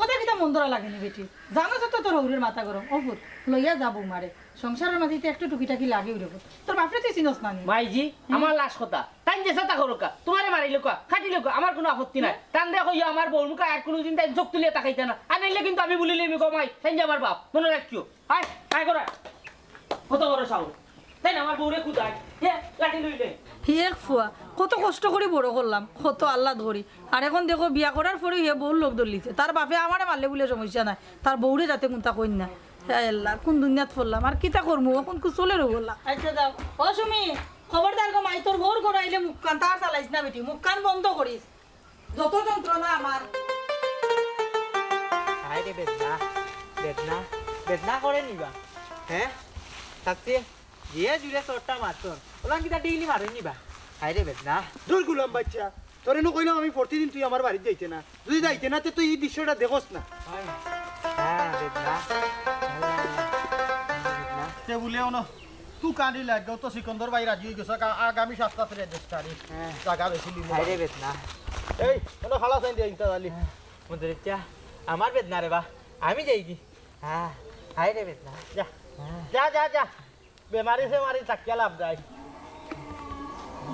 ওদের কিতা মন ধরা লাগেনি বেটি জানো তো তোর হৌরের মাথা গরম অপুর লইয়া যাবো মারে সংসারের মাঝে একটু টুকিটাকি লাগে উড়ে তোর বাপরে তুই চিনস না মাইজি আমার লাশ কথা তাই যে সাতা করো কা তোমারে মারিলো কা খাটিলো কা আমার কোনো আপত্তি নাই টান দেখো আমার বউর মুখে আর কোনোদিন তাই চোখ তুলিয়ে তাকাইতে না আর নাইলে কিন্তু আমি বলিলে আমি কমাই তাই যে আমার বাপ মনে রাখিও আয় আয় করা কত বড় সাহস তাই না আমার বউরে কুদাই লাঠি লইলে এক ফুয়া কত কষ্ট করে বড় করলাম কত আল্লাহ ধরি আর এখন দেখো বিয়া করার পরে হে বউর লোক ধরলিছে তার বাপে আমারে মারলে বলে সমস্যা নাই তার বউরে যাতে কোনটা কইন না আল্লাহ কোন দুনিয়াত পড়লাম আর কিতা করবো এখন চলে রইলাম আচ্ছা যাও ও সুমি খবরদার গো মাই তোর ঘর ঘর আইলে মুখ কান তার চালাইস না বেটি মুখ কান বন্ধ করিস যত যন্ত্রণা আমার আরে বেদনা করে নিবা হ্যাঁ থাকতে যে জুড়ে চোরটা মারতন ওলাম কিতা ডেইলি মারে নিবা আরে বেদনা দূর গুলাম বাচ্চা তোর এনে কইলাম আমি প্রতিদিন তুই আমার বাড়িতে যাইতে না যদি যাইতে না তুই এই দৃশ্যটা দেখোস না হ্যাঁ বেদনা তে বলেও না তুই কান্দি লাগো তো সিকন্দর ভাই রাজি হয়ে গেছে আগামী 7 তারিখ জায়গা বেশি লিব আরে বেদনা এই ওনা খালা চাই দিয়ে ইনতা জালি মুদরিচা আমার বেদনা রে বা আমি যাই কি হ্যাঁ আরে বেদনা যা যা যা যা বেমারি সে মারি চাকিয়া লাভ যায়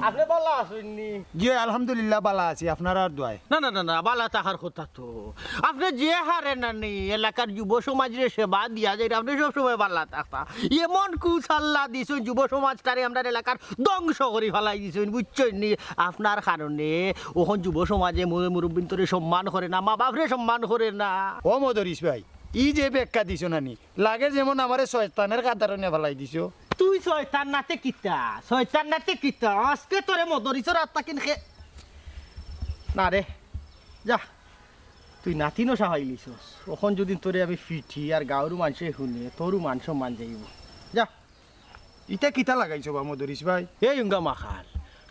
আপনি বলা আসুননি জি আলহামদুলিল্লাহ বালা আছি আপনার আর দোয়ায় না না না না বালা থাকার কথা তো আপনি যে হারে না নি এলাকার যুব সমাজের সেবা দিয়া যায় আপনি সবসময় বালা থাকতা এমন কুসাল্লা দিছেন যুব সমাজটারে আমরা এলাকার ধ্বংস করে ফেলাই দিছেন বুঝছেন নি আপনার কারণে ওখন যুব সমাজে মুরব্বিন্তরে সম্মান করে না মা বাপরে সম্মান করে না ও মদরিস ভাই ই যে বেক্কা দিছ নানি লাগে যেমন আমারে শয়তানের কাতারনে ফেলাই দিছো তুই শয়তান নাতে কিতা আজকে তোরে মদরিসর আত্মা কিন খে না রে যা তুই নাতিনো সাহাইলিছস ওখন যদি তোরে আমি ফিটি আর গাঁৱৰো মানুষে শুনে তোরও মান সম্মান যাইব যা ইটা কিতা লাগাইছো বা মদরিস ভাই এই উঙ্গা মাখাল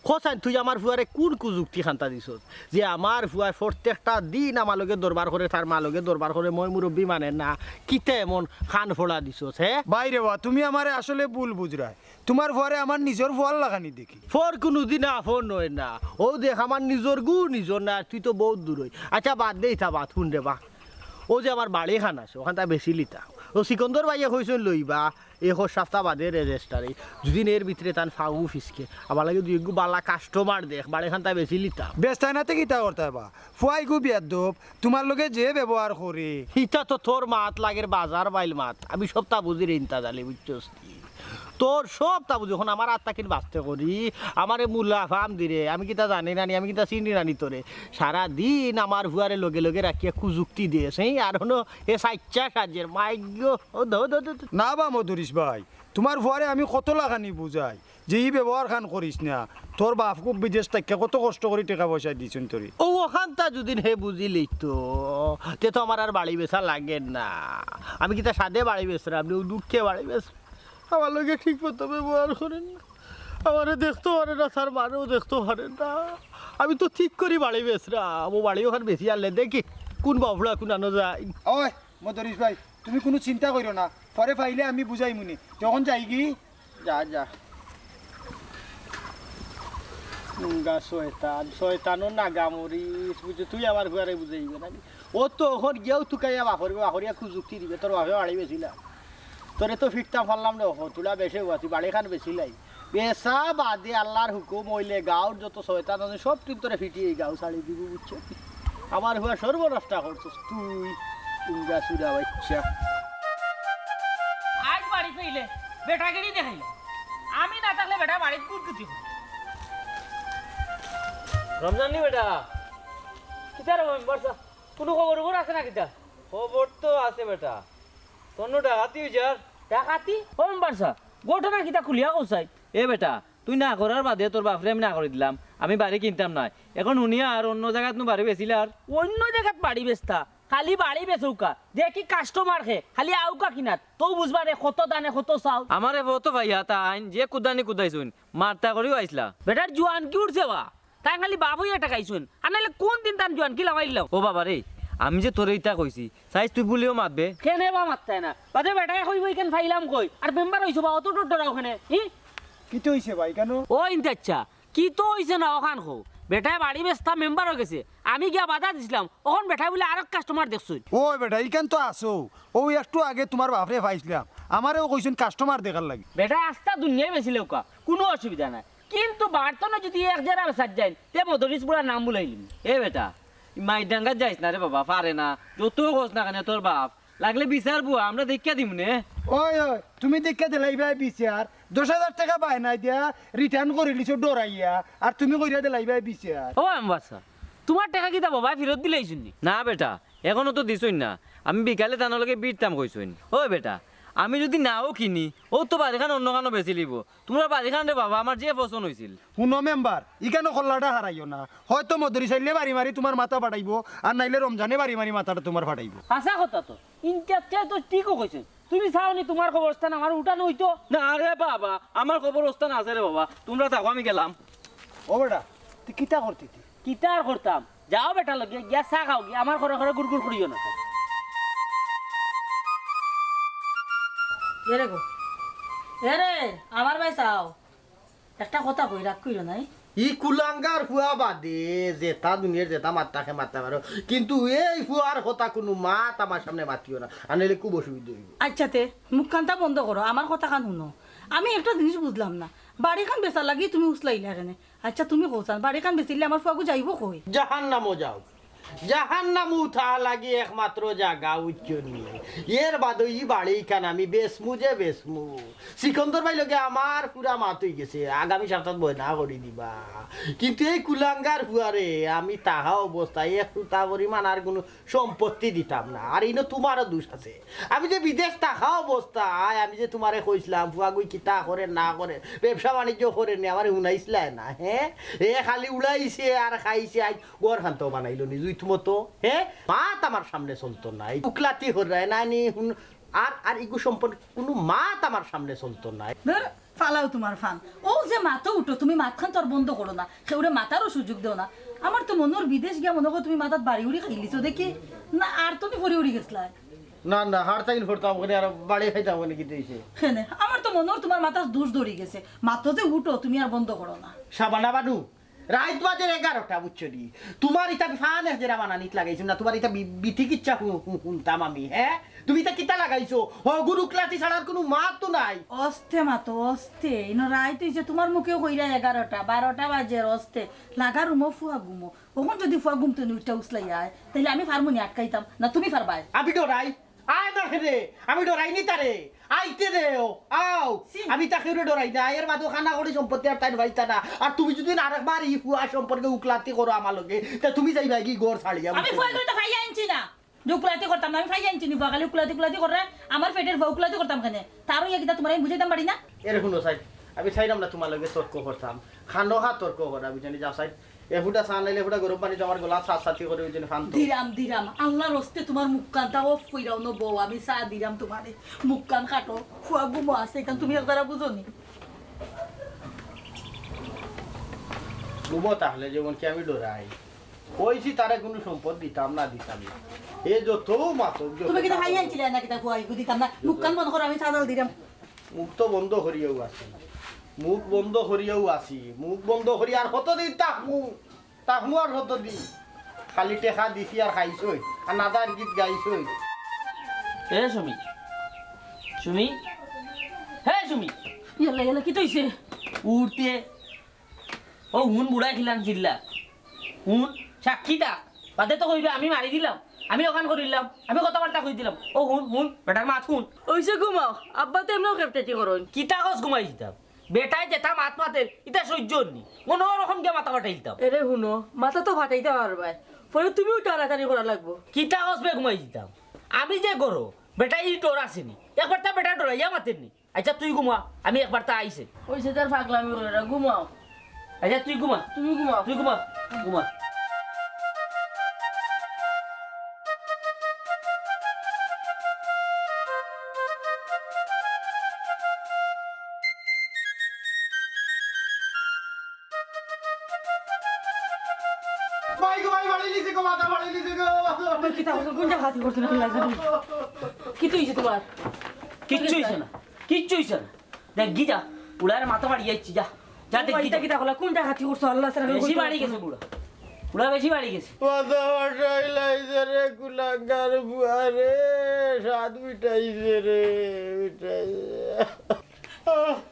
খোসাইন তুই আমার ফুয়ারে কোন কুযুক্তি খান্তা দিছ যে আমার ফুয়ার প্রত্যেকটা দিন আমার লগে দরবার করে তার মা লগে দরবার করে মই মুরব্বী মানে না কিতে এমন খান ফোড়া দিছ হে বাইরে বা তুমি আমারে আসলে ভুল বুঝরাই তোমার ফুয়ারে আমার নিজের ফুয়ার লাগানি দেখি ফোর কোনোদিন আফোর নয় না ও দেখ আমার নিজের গু নিজর না তুই তো বহুত দূরই আচ্ছা বাদ দে ইতা বাদ শুন রে বা ও যে আমার বাড়ি খান আছে ওখানটা বেশি লিতা ও সিকন্দর ভাইয়া কইছেন লইবা 1 সপ্তাহ বাদে রেজিস্টারে যদি এর ভিতরে তান ফাউ ফিসকে আমার লাগে দুই বালা কাস্টমার দেখ বাড়ি খানটা বেশি লিতা বেস্তাইনাতে কিতা করতে বা ফুয়াই গু বিয়াদব তোমার লগে যে ব্যবহার করে ইটা তো তোর মাত লাগের বাজার বাইল মাত আমি সপ্তাহ বুঝি রে ইনতা জালি বুঝছস তোর সপ্তাহ বুঝি যখন আমার আত্মা কিন বাঁচতে করি আমারে মূল্যা ফাম দিরে আমি কিতা জানি নানি আমি কিতা চিনি নানি তোরে সারাদিন আমার হুয়ারে লগে লগে রাখিয়া কুযুক্তি দিয়েছে আর হনো এ সাইচ্চা সাজের মাইগ্য ও ধো ধো ধো না বা মধুরিস ভাই তোমার ফুয়ারে আমি কত লাগানি বুঝাই যে ই ব্যবহার খান করিস না তোর বাপ খুব বিদেশ থেকে কত কষ্ট করে টাকা পয়সা দিছেন তোরে ও ওখানটা যদি হে বুঝিলি তো তে তো আমার আর বাড়ি বেচা লাগে না আমি কিতা সাদে বাড়ি বেচরা আপনি দুঃখে বাড়ি বেচ আমার লোকে ঠিক মতো ব্যবহার করেন না আমারে দেখতে পারে না তার মারেও দেখতে পারে না আমি তো ঠিক করি বাড়ি বেচরা ও বাড়ি ওখানে বেশি আনলে দেখি কোন বাবলা কোন আনো যায় ওই মধুরিস ভাই তুমি কোনো চিন্তা করো না পরে পাইলে আমি বুঝাই মুনি তখন যাই কি যা যা মুঙ্গা শয়তানো নাগামরিস বুঝে তুই আমার ঘরে বুঝাইবে না ও তো ওখন গিয়েও তুকাইয়া বাহরিয়া খুব যুক্তি দিবে তোর বাপে বাড়ি বেছিলা তোরে তো ফিরতাম পারলাম না তুলা বেশি হওয়া তুই বাড়ি খান বেছিলাই বেসা বাদে আল্লাহর হুকুম হইলে গাঁর যত শয়তান আছে সব তুই তোরে ফিটিয়ে গাঁও ছাড়ি দিব বুঝছো আমার হুয়া সর্বনষ্টা করছস তুই মুঙ্গা সুরা বাচ্চা আজ বাড়ি ফেলে বেটাগিরি দেখাইল আমি না থাকলে বেটা বাড়ি কুটকুচি রমজান নি বেটা কিতা রে বর্ষা কোনো খবর আছে না কিতা খবর তো আছে বেটা তোর ডাকাতি হয়েছে আর ডাকাতি ওম বর্ষা ঘটনা কিতা খুলিয়া কইছাই এ বেটা তুই না করার বাদে তোর বাপরে আমি না করে দিলাম আমি বাড়ি কিনতাম না এখন শুনিয়া আর অন্য জায়গাত নু বাড়ি বেছিলে আর অন্য জায়গাত বাড়ি বেচতা খালি বাড়ি বেচৌকা দেখি কাস্টমার খে খালি আউকা কিনাত তো বুঝবা রে কত দানে কত চাও আমার এবার তো ভাইয়া তা আইন যে কুদানি কুদাইছুন মারতা করেও আইসলা বেটার জোয়ান কি উঠছে বা তাই খালি বাবুই এটা খাইছুন আর নাহলে কোন দিন তার জোয়ান কি লাগাইলাম ও বাবা রে আমি যে তোর ইটা কইছি সাইজ তুই বলিও মাতবে কেনে বা মারতাই না বাদে বেটায় কইব কেন ফাইলাম কই আর মেম্বার হইছো বা অত ডর ওখানে কি তো হইছে ভাই কেন ও ইনতে আচ্ছা কি তো হইছে না ওখান খো বেটায় বাড়ি বেচতা মেম্বার হয়ে গেছে আমি গিয়া বাধা দিছিলাম ওখান বেটায় বলে আরেক কাস্টমার দেখছুন ও বেটা ইখান তো আসো ও একটু আগে তোমার বাপরে পাইছিলাম আমারও কইছেন কাস্টমার দেখার লাগে বেটা আস্তা দুনিয়ায় বেছিল কোনো অসুবিধা নাই কিন্তু বাড়তনে যদি এক জায়গা বেসার যায় তে মদরিস বুড়া নাম বুলাইলিম এ বেটা মাইডাঙ্গা যাইস না রে বাবা পারে না যত গোস না কেন তোর বাপ লাগলে বিচার বুয়া আমরা দেখিয়া দিম নে ওই ওই তুমি দেখে দিলাইবা বিচার 10,000 টাকা বায়না দিয়া রিটার্ন করে লিছো ডরাইয়া আর তুমি কইরা দিলাইবা বিচার ও আমবাসা তোমার টাকা কি তা বাবা ফেরত দিলেইছুন না বেটা এখনো তো দিছই না আমি বিকালে তার লগে বিরতাম কইছই ও বেটা আমি যদি নাও কিনি ও তো বাড়িখান অন্য কানো বেশি লিব তোমরা বাড়িখান রে বাবা আমার যে পছন্দ হয়েছিল শুনো মেম্বার ইখানো কল্লাটা হারাইও না হয়তো মদরি চাইলে বাড়ি মারি তোমার মাথা ফাটাইবো আর নাইলে রমজানে বাড়ি মারি মাথাটা তোমার ফাটাইবো হাসা কথা তো ইনচাচ্ছে তো ঠিকও কইছেন তুমি চাওনি তোমার খবরস্থান আমার উঠানো হইতো না রে বাবা আমার খবরস্থান আছে রে বাবা তোমরা থাকো আমি গেলাম ও বেটা তুই কিতা করতি কিতা আর করতাম যাও বেটা লগে গিয়া চা খাও গিয়া আমার ঘরে ঘরে গুড়গুড় করিও না এরে গো এরে আমার ভাই চাও একটা কথা কই রাখ কইল নাই ই কুলাঙ্গার হুয়া বাদে জেতা দুনিয়ার জেতা মাত্রাকে মারতে পারো কিন্তু এই হুয়ার কথা কোনো মাত আমার সামনে মাতিও না আনলে খুব অসুবিধা হইব আচ্ছা তে মুখ কানটা বন্ধ করো আমার কথা কান শুনো আমি একটা জিনিস বুঝলাম না বাড়ি খান বেচার লাগি তুমি উসলাইলা কেন আচ্ছা তুমি কৌচান বাড়ি খান বেচিলে আমার ফুয়াগু যাইব কই জাহান্নামও যাও জাহান্নাম উঠা লাগি একমাত্র জাগা উচ্চনি এর বাদ ই বাড়ি খান আমি বেসমু যে বেসমু সিকন্দর ভাই লগে আমার পুরা মাত হয়ে গেছে আগামী সপ্তাহ বয়না করে দিবা কিন্তু এই কুলাঙ্গার হুয়ারে আমি তাহা অবস্থায় একটু তা পরিমাণ আর কোনো সম্পত্তি দিতাম না আর ইনো তোমারও দোষ আছে আমি যে বিদেশ তাহা অবস্থায় আমি যে তোমারে কইছিলাম ফুয়াগুই কিতা করে না করে ব্যবসা বাণিজ্য করে নি আমার উনাইছিলাই না হ্যাঁ এ খালি উড়াইছে আর খাইছে আজ গড় খান্ত বানাইলো নিজুই মতো হ্যাঁ মাত আমার সামনে চলতো না উকলাতি হরায় না নি আর আর ইগু সম্পর্ক কোনো মাত আমার সামনে চলতো না ফালাও তোমার ফান ও যে মাথা উঠো তুমি মাথান তোর বন্ধ করো না সেউরে মাথারও সুযোগ দেও না আমার তো মনোর বিদেশ গিয়া মনে করো তুমি মাথাত বাড়ি উড়ি খাইলিছো দেখি না আর তুমি ফরি উড়ি গেছলা না না হার তাইল ফরতাম ওখানে আর বাড়ি খাইতাম ওখানে কি দিয়েছে হেনে আমার তো মনোর তোমার মাথার দোষ ধরে গেছে মাথা যে উঠো তুমি আর বন্ধ করো না সাবানা বানু রাত বাজে 11টা বুঝছনি তোমার ইটা ফান যেরা বানানিত লাগাইছো না তোমার ইটা বিথিকিচ্ছা শুনতাম আমি হ্যাঁ তুমি তা কিতা লাগাইছো ও গুরুক্লাতি ছাড়ার কোনো মাত তো নাই অস্তে মাতো অস্তে ইনো রাইত হইছে তোমার মুখেও কইরা 11টা 12টা বাজে অস্তে লাগা রুমো ফুয়া গুমো ওখন যদি ফুয়া গুমতে নুইটা উসলাই আয় তাহলে আমি ফার্মনি আটকাইতাম না তুমি ফারবাই আমি ডরাই আয় না রে আমি ডরাই নি তারে আইতে রে ও আও আমি তাকে ডরাই না এর মাঝে খানা করে সম্পত্তি আর তাই ভাইতা না আর তুমি যদি আরেকবার ই ফুয়া সম্পর্কে উকলাতি করো আমার লগে তা তুমি যাইবা কি গোর ছাড়িয়া আমি ফুয়া করে তো ফাইয়া আনছি না উকলাতি করতাম না আমি ফাইয়া আনছি নি বাগালে উকলাতি করে আমার পেটের উকলাতি করতাম কেন তারও ইয়া কিটা তোমার আমি বুঝাইতাম পারি না এর শুনো সাইড আমি চাইলাম না তোমার লগে তর্ক করতাম খানো হা তর্ক করা আমি জানি যাও সাইড এফুটা সান লাইলে এফুটা গরম পানি আমার গলা সাথে করে ওই জন্য ফান্ত দিরাম আল্লাহর হস্তে তোমার মুখ কানটা অফ কইরাও ন বউ আমি চা দিরাম তোমারে মুখ কান কাটো ফুয়া গুমো আছে কারণ তুমি একদারা বুঝনি বুবো তাহলে যেমন কি আমি ডরাই কইছি তারে কোনো সম্পদ দিতাম না এ যত মাতো তুমি কিটা খাই আনছিলে না কিটা ফুয়া দিতাম না মুখ কান বন্ধ করো আমি চা জল দিরাম মুখ তো বন্ধ করিয়াও আছে মুখ বন্ধ করিয়াও আছি, মুখ বন্ধ করি আর কতদিন তাকমু আর কতদিন? খালি টেকা দিছি আর খাইছই আর নাদার গীত গাইছই। এ সুমি, সুমি, হে সুমি, ইয়াল্লা ইয়াল্লা কি তৈছে? উঠতে ও হুন বুড়াই খিলান চিল্লা হুন সাক্ষী দা বাদে তো কইবে আমি মারি দিলাম, আমি ওখান করিলাম, আমি কথাবার্তা কই দিলাম। ও হুন হুন বেটার মাত হুন ওইসে ঘুমাও, আব্বা তো এমনিও খেপটেটি করুন। কিতা কস ঘুমাই দিতাম বেটাই যেটা মাত মাতের ইটা সহ্য নি মনে রকম কে মাথা ফাটাই দিতাম। এরে শুনো, মাথা তো ফাটাইতে পারবাই, পরে তুমিও টানাটানি করা লাগবো। কিতা কস বে ঘুমাই দিতাম আমি যে করো বেটা ই ডর আসেনি একবার তা বেটা ডরাইয়া মাতেননি। আচ্ছা তুই ঘুমা, আমি একবার তা আইছে। ওইসে তার ফাগলামি করে না, ঘুমাও। আচ্ছা তুই ঘুমা, তুমি ঘুমাও। তুই ঘুমা, ঘুমা। ভাই গো ভাই বাড়ি লিছে গো, মাথা বাড়ি লিছে গো। কি তা কোন জায়গা হাতি করতে না লাগে? কি তুইছে তোমার? কিচ্ছু হইছে না, কিচ্ছু হইছে না। দেখ গিজা উড়ার মাথা বাড়ি যাচ্ছি, যা যা দেখ কিতা কিতা হলা, কোন জায়গা হাতি করছো? আল্লাহ সারা বেশি বাড়ি গেছে বুড়া, বুড়া বেশি বাড়ি গেছে। মাথা ফাটাইলাইছে রে কুলাঙ্গার বুয়া রে, সাত মিটাইছে রে, মিটাইছে।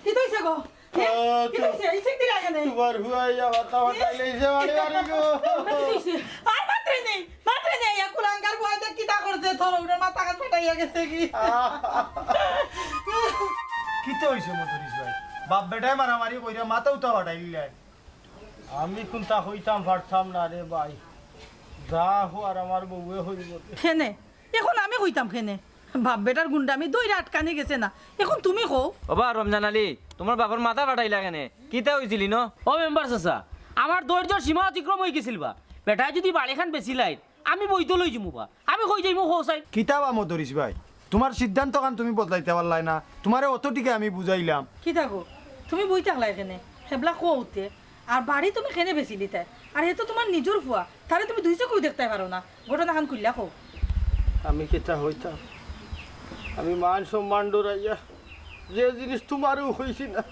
কি তৈছে গো? কি তৈছে? এই সিক দিলা কেন? তোমার হুয়াইয়া মাথা ফাটাইলাইছে বাড়ি বাড়ি গো। আর মাত্রে নেই ইয়া কুলাঙ্গার বুয়া দেখ কিতা করছে, তোর ওর মাথা কাট ফাটাইয়া গেছে কি? কিতে হইছে মধুরিস ভাই? বাপ বেটায় মারামারি কইরা মাথা উঠা ফাটাইলাই। আমি কোনটা হইতাম পারতাম না রে ভাই, যা হওয়ার আমার বউয়ে হইব। খেনে এখন আমি কইতাম খেনে, বাপ বেটার গুন্ডামি দইরা আটকানি গেছে না, এখন তুমি কও। ওবা রমজান আলী, তোমার বাপর মাথা ফাটাইলা কেন? কিতা হইছিলি ন? ও মেম্বার চাচা, আমার ধৈর্যর সীমা অতিক্রম হয়ে গেছিল বা বেটায় যদি বাড়িখান বেশি লাই আমি বইতে লই যাবো বা আমি কই যাইমু হোসাইন। কিতাবা মধুরিস ভাই, তোমার সিদ্ধান্ত কান তুমি বদলাইতে পারলাই না, তোমারে অতটিকে আমি বুঝাইলাম। কি থাকো তুমি বই থাকলা এখানে, হেবলা কোতে আর বাড়ি তুমি খেনে বেশি দিতে, আর এ তো তোমার নিজের ফুয়া, তাহলে তুমি দুই চোখেও দেখতে পারো না। ঘটনাখান খুললা কো। আমি কেটা হইতাম, আমি মান সম্মান ডরাইয়া যে জিনিস তোমারও হয়েছি না,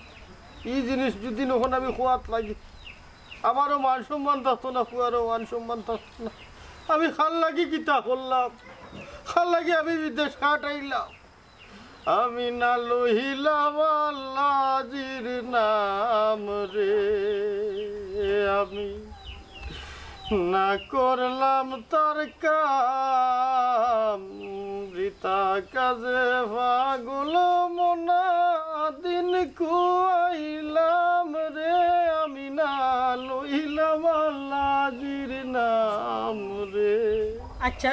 এই জিনিস যদি নখন আমি খোয়াত লাগি, আমারও মান সম্মান থাকতো না, খুয়ারও মান সম্মান থাকতো না। আমি খাল লাগি কিতা করলাম, খাল লাগি আমি বিদেশ কাটাইলাম। আমি না লহিলাম আল্লাহর নাম রে, আমি না করলাম তার কাম, রিতা কাজে পাগল মনা দিন কুয়াইলাম রে, আমি না লইলাম আল্লাহর নাম রে। আচ্ছা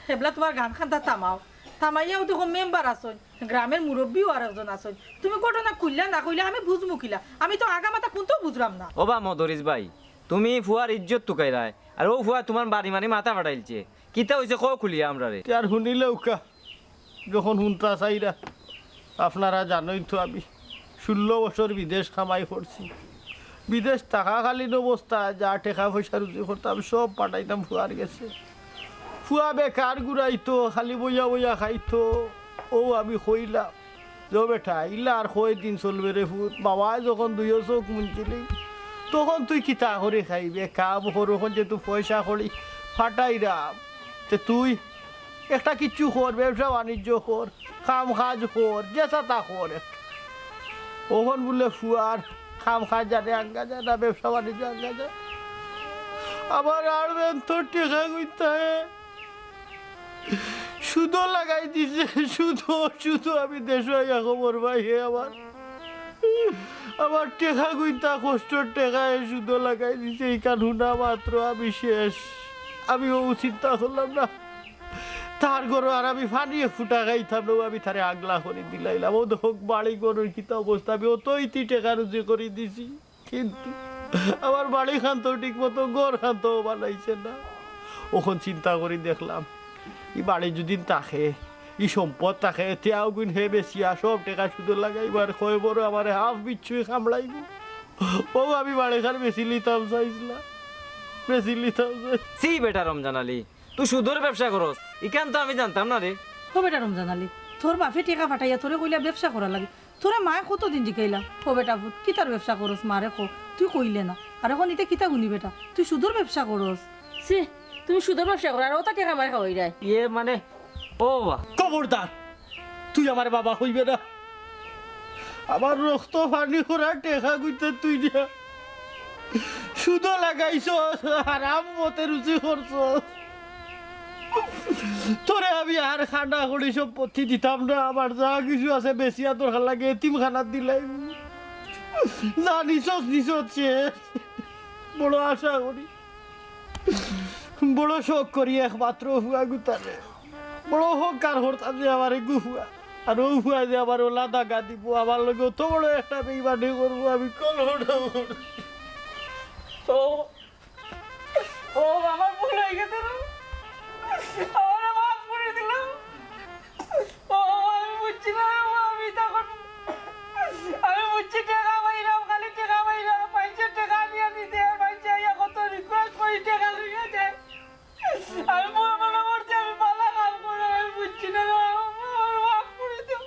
হেবলা তোমার গান খান্তা থামাও, থামাইয়াও দেখো মেম্বার আসন, গ্রামের মুরব্বীও আর একজন আসন, তুমি ঘটনা খুললা না খুললা আমি বুঝমু কিলা, আমি তো আগা মাথা কোনটাও বুঝলাম না। ওবা মধুরিস ভাই, তুমি ফুয়ার ইজ্জত টুকাই রায় আর ও ফুয়া তোমার বাড়ি মানে মাথা ফাটাইলছে। কিতা হইছে ক খুলিয়া আমরা রে? আর শুনিলেও কা যখন শুনতা চাইরা, আপনারা জানোই তো আমি 16 বছর বিদেশ কামাই করছি। বিদেশ থাকাকালীন অবস্থা যা টাকা পয়সা রুজি করতাম সব পাঠাইতাম ফুয়ার গেছে। ফুয়া বেকার ঘুরাইতো, খালি বইয়া বইয়া খাইতো। ও আমি কইলাম যে বেটা ইলা আর কয় দিন চলবে রে ফুট, বাবা যখন 2 চোখ মুনছিলি তখন তুই কিতা করে খাইবে, কাম করখন যে তুই পয়সা করি ফাটাইরাম, তে তুই একটা কিচ্ছু কর, ব্যবসা বাণিজ্য কর, কাম কাজ কর, যেটা তা কর। ওখন বলে ফুয়ার কাম কাজ জানে আঙ্গা যায় না, ব্যবসা বাণিজ্য আঙ্গা যায়। আবার আর তোর টেকা করতে সুদও লাগাই দিছে, শুধু আমি দেশে খবর পাই হে আমার টেকা গুইতা কষ্টর টেকায় সুদও লাগাই দিছে। এই কানুনা মাত্র আমি শেষ। আমি ও চিন্তা করলাম না তার গরু আর আমি ফানিয়ে ফুটা খাইতাম না, আমি তারে আগলা করে দিলাইলাম। ও হোক বাড়ি গরুর কিতা অবস্থা, আমি অতই টেকা রুজি করে দিছি, কিন্তু আমার বাড়ি খান তো ঠিক মতো গড় খান তো বানাইছে না। ওখন চিন্তা করে দেখলাম এই বাড়ি যদি থাকে, এই সম্পদ থাকে, তেও গুণ হে বেশিয়া সব টেকা শুধু লাগাইবার কয় বড় আমার হাফ বিচ্ছুই কামড়াইব। ও আমি বাড়ি খান বেশি লিতাম চাইছিলাম, বেশি লিতাম। সি বেটা রমজান আলী, তুই সুদর ব্যবসা করস, ইখান তো আমি জানতাম না রে। ও বেটা রমজান আলী, তোর বাপে টেকা ফাটাইয়া তোরে কইলা ব্যবসা করা লাগে, তোরে মায়ে কতদিন জিকাইলাম ও বেটা ভূত কিতার ব্যবসা করস মারে খো তুই কইলে না আর এখন ইতে কিতা গুনি বেটা তুই সুদর ব্যবসা করস সে তুমি সুদের ব্যবসা করো আর ওটা টাকা মারে খাওয়াই যায় ইয়ে মানে ও বাবা খবরদার তুই আমার বাবা হইবে না আমার রক্ত পানি করা টেকা গুইতে তুই না সুদো লাগাইছ আরাম মতে রুচি করছ তোরে আমি আর খানা করি সম্পত্তি দিতাম না আমার যা কিছু আছে বেশি আর দরকার লাগে এতিম খানার দিলাই যা নিছস নিছস শেষ বড় আশা করি বড় শখ করি একমাত্র হুয়া গুতারে বড় হকার হরতাম যে আমার গুহুয়া আর ও হুয়া যে আমার ওলা দাগা দিব আমার লগে অত বড় একটা বেইমানি করবো আমি কল ও আমার ভুল হয়ে গেছে আমার মাফ করে দিলাম ও আমি বুঝছি না আমি তখন আমি বুঝছি টাকা পাইলাম খালি টাকা পাইলাম পয়সার টাকা নিয়ে নিতে পয়সা ইয়া কত রিকোয়েস্ট করি টাকা নিয়ে যায় আমি মনে করছি আমি পালা কাম করে আমি বুঝছি না আমার মাফ করে দাও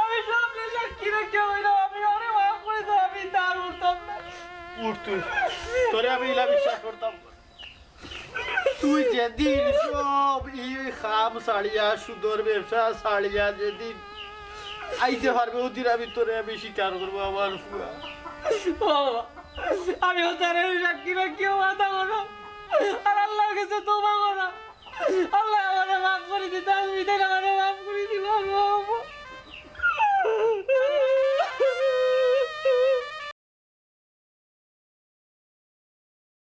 আমি সামনে সাক্ষী রেখে হইলাম আমি অনেক মাফ করে দাও আমি তার উঠতাম না উঠতুই তোরে আমি ইলা বিশ্বাস করতাম তুই যেদিন সব ই খাম সাড়িয়া সুদর ব্যবসা সাড়িয়া যেদিন আইতে পারবে ওদিন আমি তোরে আমি স্বীকার করবো আমার ফুয়া বাবা আমি তারে সাক্ষী রেখে মাথা করো আর আল্লাহর কাছে তোবা করো আল্লাহ আমারে মাফ করে দিতে আসবি তাই আমারে মাফ করে দিল